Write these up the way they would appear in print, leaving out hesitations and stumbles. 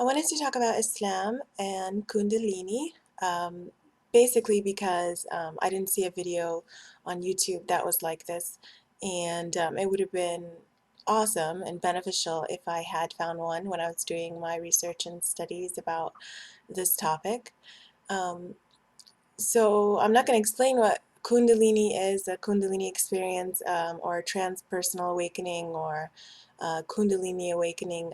I wanted to talk about Islam and Kundalini, um, basically because I didn't see a video on YouTube that was like this, and it would have been awesome and beneficial if I had found one when I was doing my research and studies about this topic. Um, so I'm not going to explain what Kundalini is, a Kundalini experience, or a transpersonal awakening, or Kundalini awakening.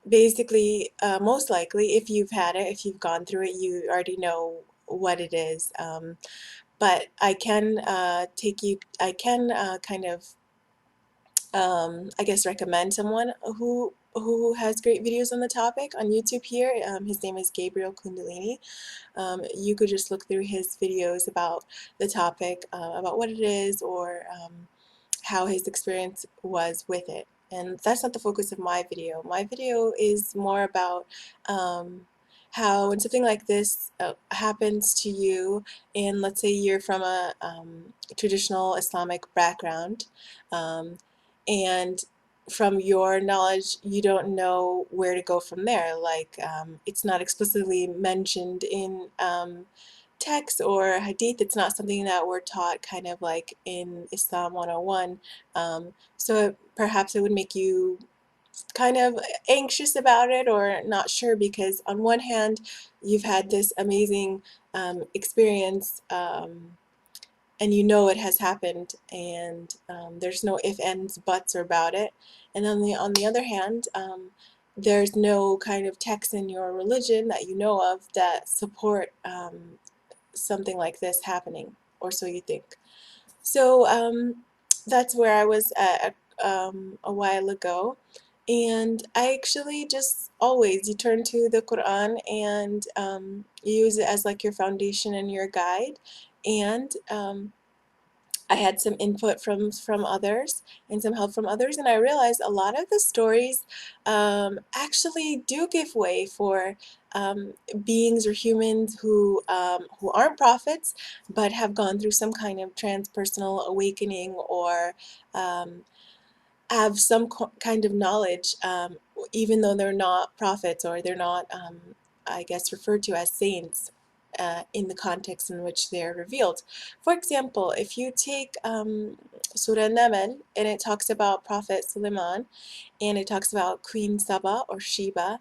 Basically, most likely, if you've had it, if you've gone through it, you already know what it is. But I can kind of, I guess, recommend someone who has great videos on the topic on YouTube here. His name is Gabriel Kundalini. You could just look through his videos about the topic, about what it is, or how his experience was with it. And that's not the focus of my video. My video is more about how when something like this happens to you, and let's say you're from a traditional Islamic background, um, and from your knowledge, you don't know where to go from there. Like, it's not explicitly mentioned in text or hadith. It's not something that we're taught kind of like in Islam 101. So perhaps it would make you kind of anxious about it or not sure, because on one hand, you've had this amazing experience, and you know it has happened, and there's no if, ands, buts about it. And then on the other hand, there's no kind of text in your religion that you know of that support something like this happening, or so you think. So that's where I was at a while ago. And I actually just always, you turn to the Quran and you use it as like your foundation and your guide. And I had some input from others and some help from others, and I realized a lot of the stories actually do give way for beings or humans who aren't prophets but have gone through some kind of transpersonal awakening, or um, have some kind of knowledge, even though they're not prophets, or they're not, I guess, referred to as saints in the context in which they're revealed. For example, if you take Surah Naml, and it talks about Prophet Suleiman, and it talks about Queen Saba or Sheba,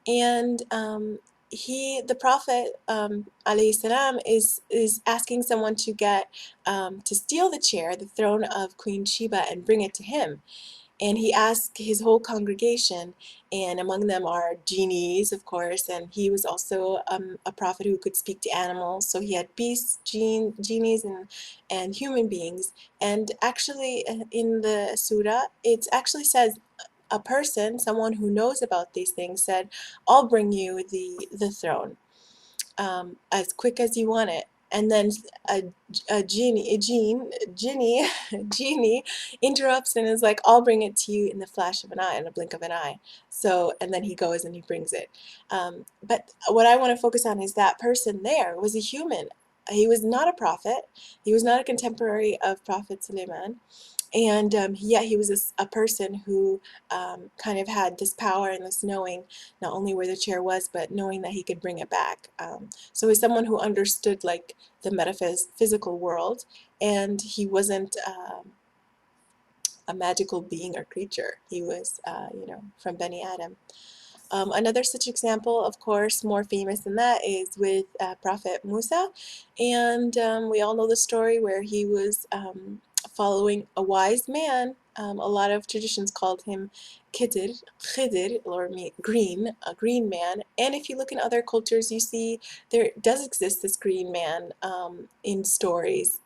and the Prophet alayhi salam is asking someone to get to steal the chair, the throne of Queen Sheba, and bring it to him. And he asked his whole congregation, and among them are genies, of course, and he was also a prophet who could speak to animals. So he had beasts, genies, and human beings. And actually, in the surah, it actually says a person, someone who knows about these things, said, "I'll bring you the throne as quick as you want it." And then a, genie interrupts and is like, "I'll bring it to you in the flash of an eye, in a blink of an eye." So, and then he goes and he brings it. But what I want to focus on is that person there was a human. He was not a prophet. He was not a contemporary of Prophet Suleiman. And yet he was a person who kind of had this power and this knowing, not only where the chair was, but knowing that he could bring it back. So he's someone who understood like the metaphysical world, and he wasn't a magical being or creature. He was, from Beni Adam. Another such example, of course, more famous than that, is with Prophet Musa. And we all know the story where he was following a wise man. A lot of traditions called him Khidir, or green, a green man. And if you look in other cultures, you see there does exist this green man in stories,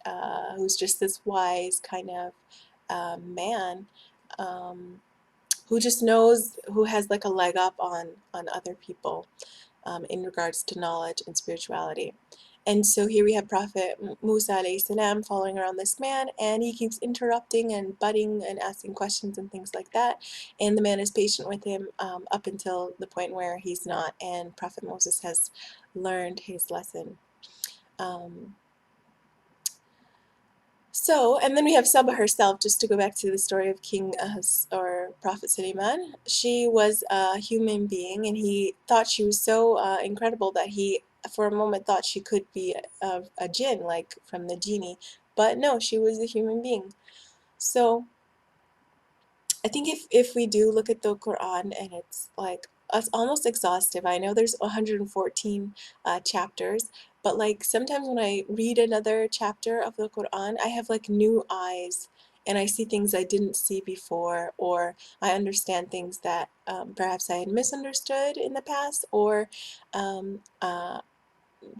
who's just this wise kind of man. Um, who just knows, who has like a leg up on other people in regards to knowledge and spirituality. And so here we have Prophet Musa alayhi salam following around this man, and he keeps interrupting and butting and asking questions and things like that. And the man is patient with him up until the point where he's not, and Prophet Moses has learned his lesson. Um, So, and then we have Saba herself, just to go back to the story of King or Prophet Suleiman. She was a human being, and he thought she was so incredible that he, for a moment, thought she could be a jinn, like from the genie. But no, she was a human being. So, I think if we do look at the Quran and it's like it's almost exhaustive. I know there's 114 chapters, but like sometimes when I read another chapter of the Quran, I have like new eyes and I see things I didn't see before, or I understand things that perhaps I had misunderstood in the past, or um, uh,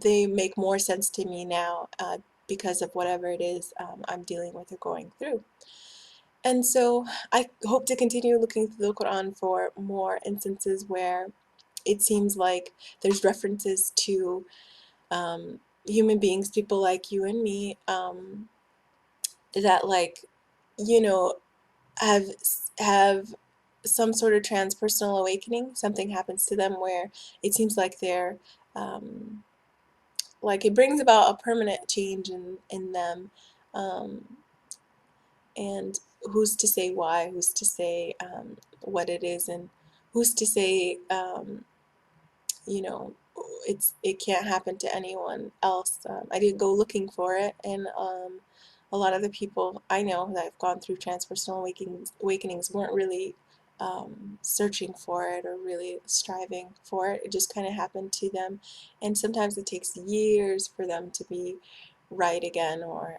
they make more sense to me now because of whatever it is I'm dealing with or going through. And so I hope to continue looking through the Quran for more instances where it seems like there's references to human beings, people like you and me, that like, you know, have have some sort of transpersonal awakening. Something happens to them where it seems like they're um, like it brings about a permanent change in them. Um, and who's to say why, who's to say what it is, and who's to say you know it can't happen to anyone else. I didn't go looking for it, and a lot of the people I know that have gone through transpersonal awakenings weren't really searching for it or really striving for it. It just kind of happened to them, and sometimes it takes years for them to be right again, or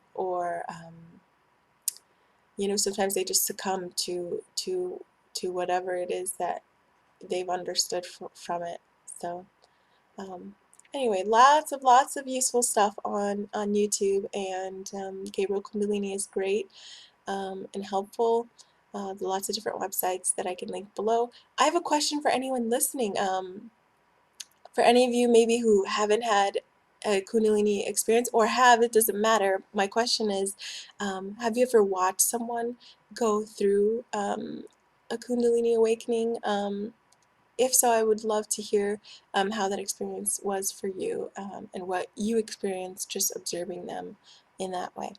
sometimes they just succumb to whatever it is that they've understood from it. So um, anyway, lots of useful stuff on YouTube, and Gabriel Kundalini is great and helpful. Lots of different websites that I can link below. I have a question for anyone listening. For any of you maybe who haven't had a Kundalini experience, or have, it doesn't matter. My question is, have you ever watched someone go through a Kundalini awakening? If so, I would love to hear how that experience was for you, and what you experienced just observing them in that way.